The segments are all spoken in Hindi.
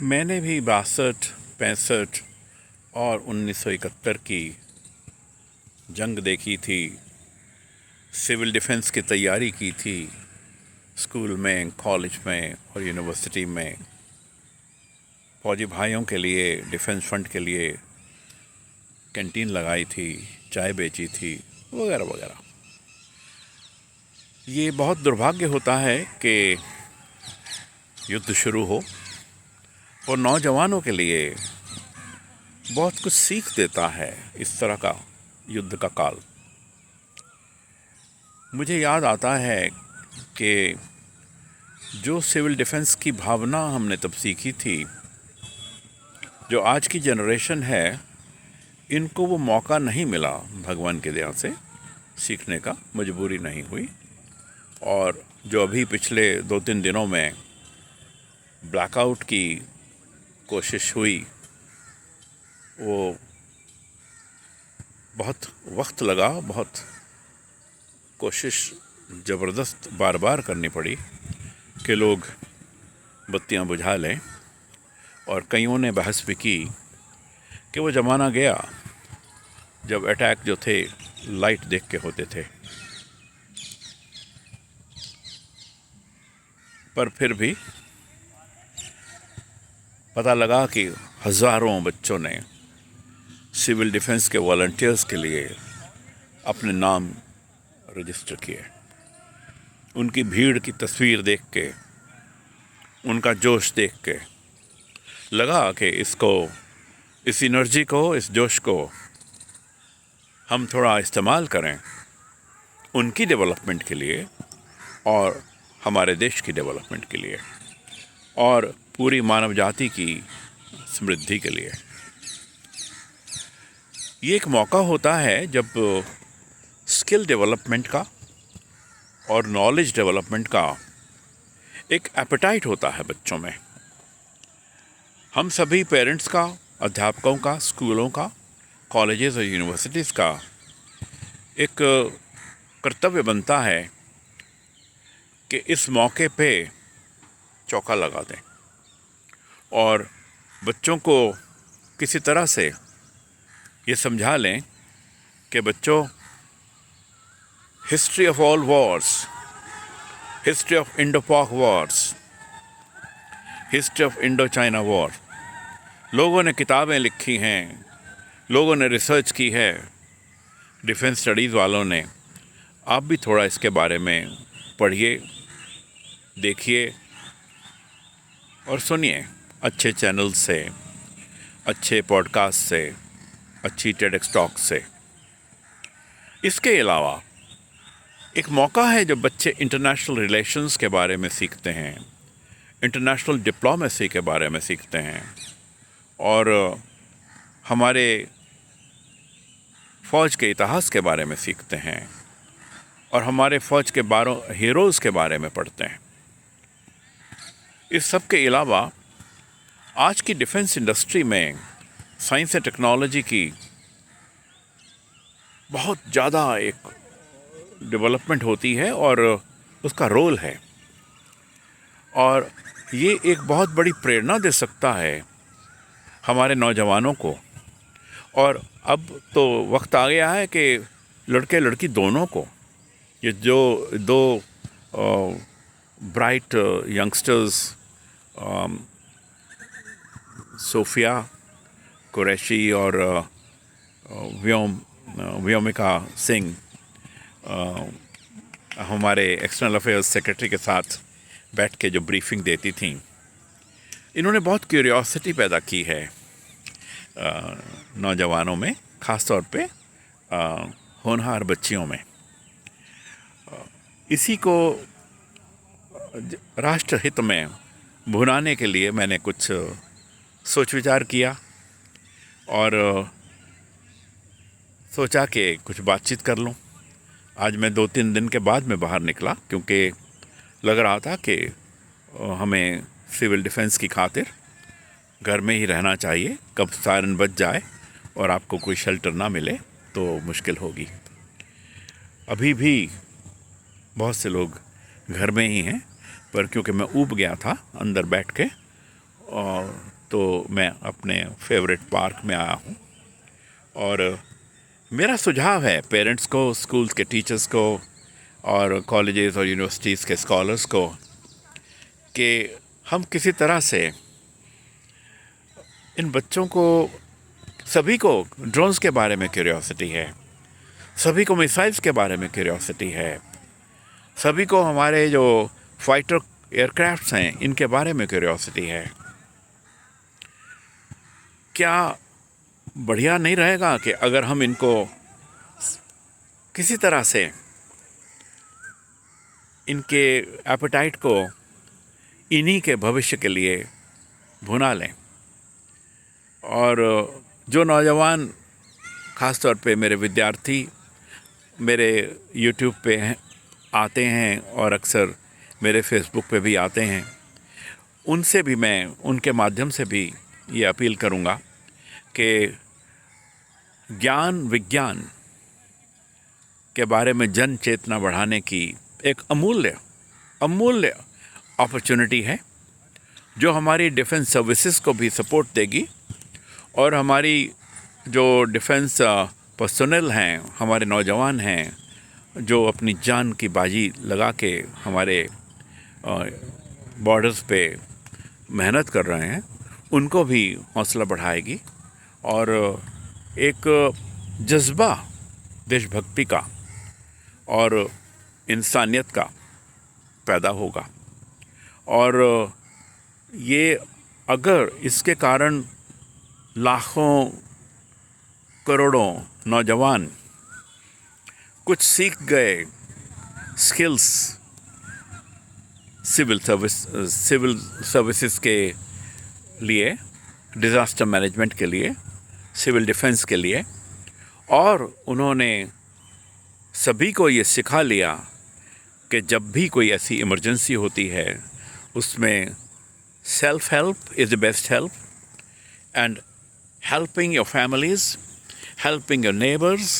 मैंने भी 62, 65 और 1971 की जंग देखी थी। सिविल डिफेंस की तैयारी की थी स्कूल में, कॉलेज में और यूनिवर्सिटी में। फौजी भाइयों के लिए डिफेंस फंड के लिए कैंटीन लगाई थी, चाय बेची थी, वगैरह वगैरह। ये बहुत दुर्भाग्य होता है कि युद्ध शुरू हो और नौजवानों के लिए बहुत कुछ सीख देता है इस तरह का युद्ध का काल। मुझे याद आता है कि जो सिविल डिफेंस की भावना हमने तब सीखी थी, जो आज की जनरेशन है, इनको वो मौका नहीं मिला भगवान के दया से सीखने का, मजबूरी नहीं हुई। और जो अभी पिछले 2-3 दिनों में ब्लैकआउट की कोशिश हुई, वो बहुत वक्त लगा, बहुत कोशिश ज़बरदस्त बार बार करनी पड़ी कि लोग बत्तियां बुझा लें। और कईयों ने बहस भी की कि वो ज़माना गया जब अटैक जो थे लाइट देख के होते थे। पर फिर भी पता लगा कि हज़ारों बच्चों ने सिविल डिफेंस के वॉलंटियर्स के लिए अपने नाम रजिस्टर किए। उनकी भीड़ की तस्वीर देख के, उनका जोश देख के लगा कि इस एनर्जी को, इस जोश को हम थोड़ा इस्तेमाल करें उनकी डेवलपमेंट के लिए और हमारे देश की डेवलपमेंट के लिए और पूरी मानव जाति की समृद्धि के लिए। ये एक मौका होता है जब स्किल डेवलपमेंट का और नॉलेज डेवलपमेंट का एक एपेटाइट होता है बच्चों में। हम सभी पेरेंट्स का, अध्यापकों का, स्कूलों का, कॉलेजेस और यूनिवर्सिटीज़ का एक कर्तव्य बनता है कि इस मौके पे चौका लगा दें और बच्चों को किसी तरह से ये समझा लें कि बच्चों, history of all wars, history of Indo Pak wars, history of Indo China war, लोगों ने किताबें लिखी हैं, लोगों ने रिसर्च की है, डिफेंस स्टडीज़ वालों ने। आप भी थोड़ा इसके बारे में पढ़िए, देखिए और सुनिए। अच्छे चैनल से, अच्छे पॉडकास्ट से, अच्छी टेडक्स टॉक से। इसके अलावा एक मौका है जब बच्चे इंटरनेशनल रिलेशंस के बारे में सीखते हैं, इंटरनेशनल डिप्लोमेसी के बारे में सीखते हैं और हमारे फ़ौज के इतिहास के बारे में सीखते हैं और हमारे फ़ौज के 12 हीरोज़ के बारे में पढ़ते हैं। इस सब के अलावा आज की डिफेंस इंडस्ट्री में साइंस एंड टेक्नोलॉजी की बहुत ज़्यादा एक डेवलपमेंट होती है और उसका रोल है, और ये एक बहुत बड़ी प्रेरणा दे सकता है हमारे नौजवानों को। और अब तो वक्त आ गया है कि लड़के लड़की दोनों को, ये जो दो ब्राइट यंगस्टर्स, सोफिया कुरैशी और व्योमिका सिंह, हमारे एक्सटर्नल अफेयर्स सेक्रेटरी के साथ बैठ के जो ब्रीफिंग देती थी, इन्होंने बहुत क्यूरियोसिटी पैदा की है नौजवानों में, ख़ास तौर पे होनहार बच्चियों में। इसी को राष्ट्र हित में भुनाने के लिए मैंने कुछ सोच विचार किया और सोचा कि कुछ बातचीत कर लूं। आज मैं 2-3 दिन के बाद में बाहर निकला क्योंकि लग रहा था कि हमें सिविल डिफेंस की खातिर घर में ही रहना चाहिए। कब सायरन बज जाए और आपको कोई शेल्टर ना मिले तो मुश्किल होगी। अभी भी बहुत से लोग घर में ही हैं, पर क्योंकि मैं ऊब गया था अंदर बैठ के, और तो मैं अपने फेवरेट पार्क में आया हूँ। और मेरा सुझाव है पेरेंट्स को, स्कूल्स के टीचर्स को और कॉलेजेस और यूनिवर्सिटीज़ के स्कॉलर्स को कि हम किसी तरह से इन बच्चों को, सभी को ड्रोन्स के बारे में क्यूरियोसिटी है, सभी को मिसाइल्स के बारे में क्यूरियोसिटी है, सभी को हमारे जो फाइटर एयरक्राफ्ट्स हैं इनके बारे में क्यूरियोसिटी है। क्या बढ़िया नहीं रहेगा कि अगर हम इनको किसी तरह से इनके एपेटाइट को इन्हीं के भविष्य के लिए भुना लें? और जो नौजवान, ख़ास तौर पे मेरे विद्यार्थी मेरे YouTube पे आते हैं और अक्सर मेरे Facebook पे भी आते हैं, उनसे भी मैं, उनके माध्यम से भी ये अपील करूँगा कि ज्ञान विज्ञान के बारे में जन चेतना बढ़ाने की एक अमूल्य अपॉर्चुनिटी है, जो हमारी डिफेंस सर्विसेज को भी सपोर्ट देगी और हमारी जो डिफेंस पर्सोनेल हैं, हमारे नौजवान हैं जो अपनी जान की बाजी लगा के हमारे बॉर्डर्स पे मेहनत कर रहे हैं, उनको भी हौसला बढ़ाएगी और एक जज्बा देशभक्ति का और इंसानियत का पैदा होगा। और ये अगर इसके कारण लाखों करोड़ों नौजवान कुछ सीख गए स्किल्स सिविल सर्विसेज के लिए, डिज़ास्टर मैनेजमेंट के लिए, सिविल डिफेंस के लिए, और उन्होंने सभी को ये सिखा लिया कि जब भी कोई ऐसी इमरजेंसी होती है उसमें self help is the best help, and helping your families, helping your neighbors,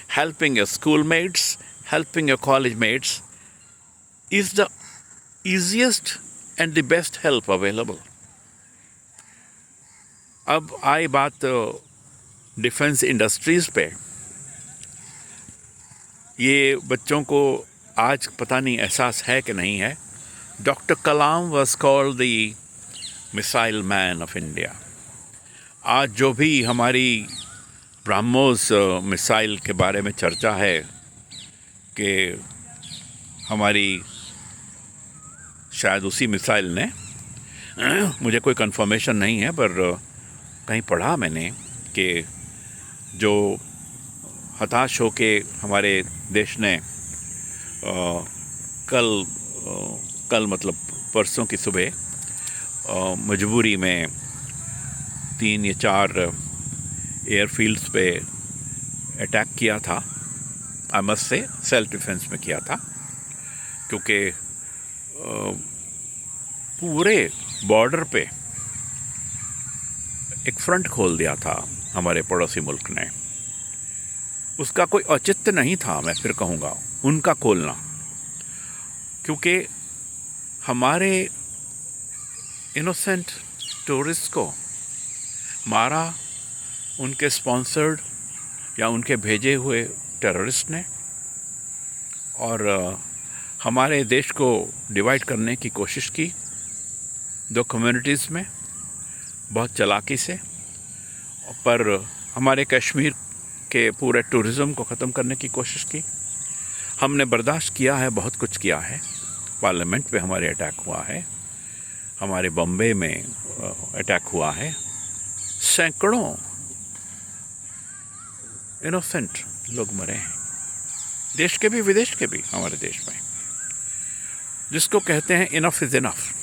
helping your schoolmates, helping your college mates is the easiest and the best help available. अब आई बात डिफेंस इंडस्ट्रीज़ पे। ये बच्चों को आज पता नहीं एहसास है कि नहीं है, doctor Kalam was called the missile man of India. आज जो भी हमारी ब्रह्मोस मिसाइल के बारे में चर्चा है कि हमारी शायद उसी मिसाइल ने, मुझे कोई कंफर्मेशन नहीं है पर कहीं पढ़ा मैंने कि जो हताश होके हमारे देश ने कल मतलब परसों की सुबह मजबूरी में 3 या 4 एयरफील्ड्स पे अटैक किया था। I must say self defence में किया था, क्योंकि पूरे बॉर्डर पे एक फ्रंट खोल दिया था हमारे पड़ोसी मुल्क ने। उसका कोई औचित्य नहीं था, मैं फिर कहूँगा, उनका खोलना, क्योंकि हमारे इनोसेंट टूरिस्ट को मारा उनके स्पॉन्सर्ड या उनके भेजे हुए टेररिस्ट ने, और हमारे देश को डिवाइड करने की कोशिश की 2 कम्युनिटीज़ में बहुत चालाकी से। पर हमारे कश्मीर के पूरे टूरिज़्म को ख़त्म करने की कोशिश की। हमने बर्दाश्त किया है, बहुत कुछ किया है। पार्लियामेंट पे हमारे अटैक हुआ है, हमारे बम्बे में अटैक हुआ है, सैकड़ों इनोसेंट लोग मरे हैं, देश के भी विदेश के भी हमारे देश में, जिसको कहते हैं इनफ इज़ इनफ।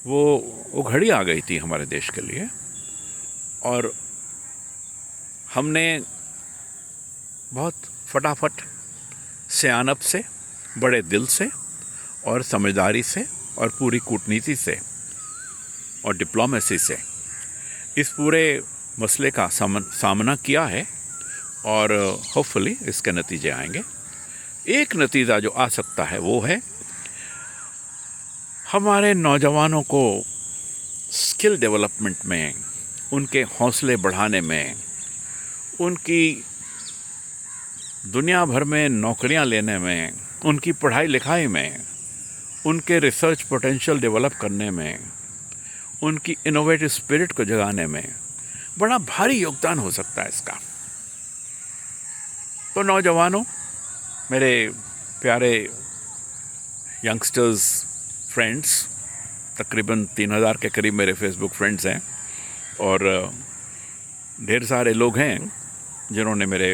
वो घड़ी आ गई थी हमारे देश के लिए, और हमने बहुत फटाफट सियानत से, बड़े दिल से और समझदारी से और पूरी कूटनीति से और डिप्लोमेसी से इस पूरे मसले का सामना किया है, और होपफुली इसके नतीजे आएंगे। एक नतीजा जो आ सकता है वो है हमारे नौजवानों को स्किल डेवलपमेंट में, उनके हौसले बढ़ाने में, उनकी दुनिया भर में नौकरियां लेने में, उनकी पढ़ाई लिखाई में, उनके रिसर्च पोटेंशियल डेवलप करने में, उनकी इनोवेटिव स्पिरिट को जगाने में बड़ा भारी योगदान हो सकता है इसका। तो नौजवानों, मेरे प्यारे यंगस्टर्स फ्रेंड्स, तकरीबन 3000 के करीब मेरे फेसबुक फ्रेंड्स हैं और ढेर सारे लोग हैं जिन्होंने मेरे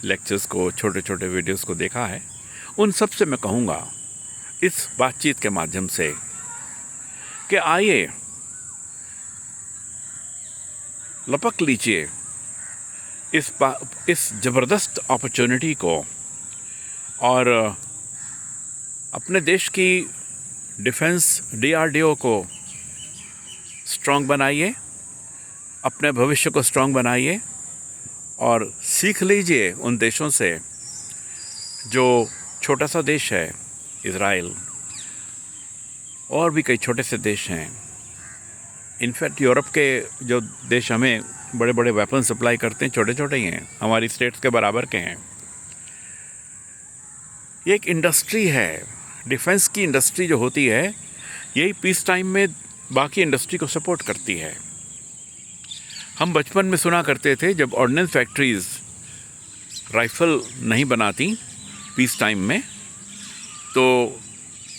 लेक्चर्स को, छोटे छोटे वीडियोस को देखा है। उन सब से मैं कहूँगा इस बातचीत के माध्यम से कि आइए लपक लीजिए इस ज़बरदस्त अपॉर्चुनिटी को और अपने देश की डिफेंस DRDO को स्ट्रॉन्ग बनाइए, अपने भविष्य को स्ट्रॉन्ग बनाइए और सीख लीजिए उन देशों से। जो छोटा सा देश है इज़राइल, और भी कई छोटे से देश हैं, इनफैक्ट यूरोप के जो देश हमें बड़े बड़े वेपन सप्लाई करते हैं छोटे छोटे ही हैं, हमारी स्टेट्स के बराबर के हैं। ये एक इंडस्ट्री है, डिफेंस की इंडस्ट्री जो होती है, यही पीस टाइम में बाकी इंडस्ट्री को सपोर्ट करती है। हम बचपन में सुना करते थे जब ऑर्डिनेंस फैक्ट्रीज़ राइफ़ल नहीं बनाती पीस टाइम में, तो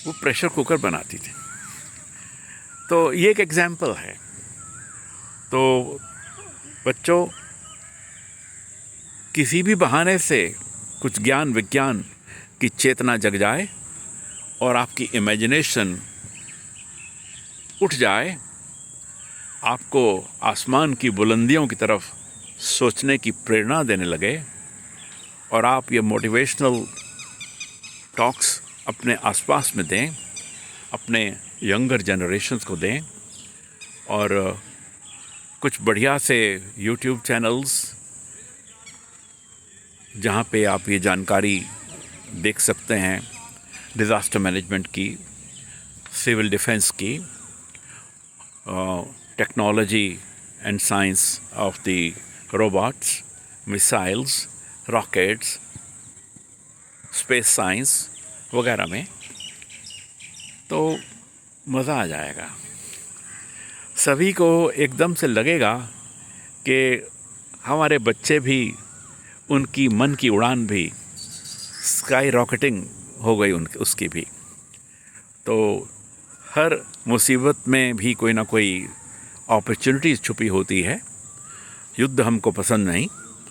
वो प्रेशर कुकर बनाती थी। तो ये एक एग्जाम्पल है। तो बच्चों, किसी भी बहाने से कुछ ज्ञान विज्ञान की चेतना जग जाए और आपकी इमेजिनेशन उठ जाए, आपको आसमान की बुलंदियों की तरफ सोचने की प्रेरणा देने लगे और आप ये मोटिवेशनल टॉक्स अपने आसपास में दें, अपने यंगर जनरेशन्स को दें और कुछ बढ़िया से यूट्यूब चैनल्स जहाँ पे आप ये जानकारी देख सकते हैं, डिज़ास्टर मैनेजमेंट की, सिविल डिफेंस की, technology and science of the robots, missiles, rockets, space science वगैरह में, तो मज़ा आ जाएगा। सभी को एकदम से लगेगा कि हमारे बच्चे भी, उनकी मन की उड़ान भी स्काई रॉकेटिंग हो गई उसकी भी। तो हर मुसीबत में भी कोई ना कोई अपॉर्चुनिटीज़ छुपी होती है। युद्ध हमको पसंद नहीं,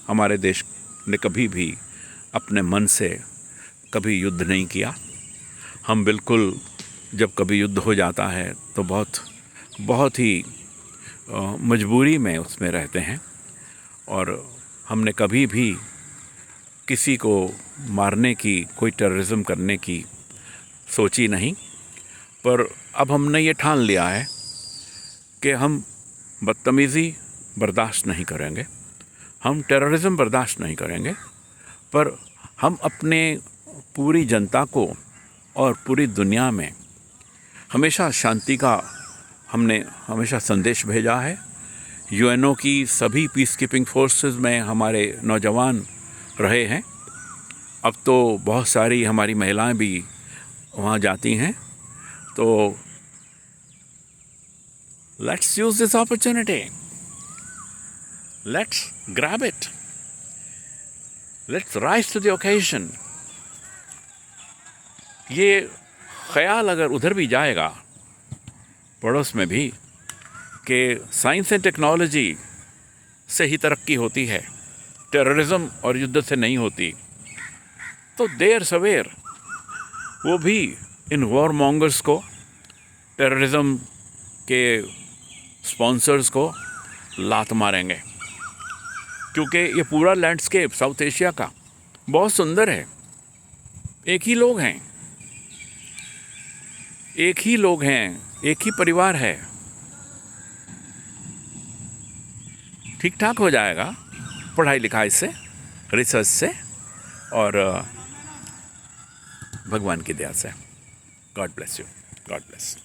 हमारे देश ने कभी भी अपने मन से कभी युद्ध नहीं किया। हम बिल्कुल जब कभी युद्ध हो जाता है तो बहुत ही मजबूरी में उसमें रहते हैं और हमने कभी भी किसी को मारने की, कोई टेररिज्म करने की सोची नहीं। पर अब हमने ये ठान लिया है कि हम बदतमीज़ी बर्दाश्त नहीं करेंगे, हम टेररिज्म बर्दाश्त नहीं करेंगे, पर हम अपने पूरी जनता को और पूरी दुनिया में हमेशा शांति का हमने हमेशा संदेश भेजा है। यूएनओ की सभी पीस कीपिंग फोर्सेस में हमारे नौजवान रहे हैं। अब तो बहुत सारी हमारी महिलाएं भी वहाँ जाती हैं। तो let's use this opportunity, let's grab it, let's rise to the occasion. ये ख्याल अगर उधर भी जाएगा, पड़ोस में भी, कि साइंस एंड टेक्नोलॉजी से ही तरक्की होती है, टेररिज्म और युद्ध से नहीं होती, तो देर सवेर वो भी इन वॉर मॉन्गर्स को, टेररिज्म के स्पॉन्सर्स को लात मारेंगे। क्योंकि ये पूरा लैंडस्केप साउथ एशिया का बहुत सुंदर है। एक ही लोग हैं, एक ही परिवार है। ठीक ठाक हो जाएगा पढ़ाई लिखाई से, रिसर्च से और भगवान की दया से। God bless you, God bless.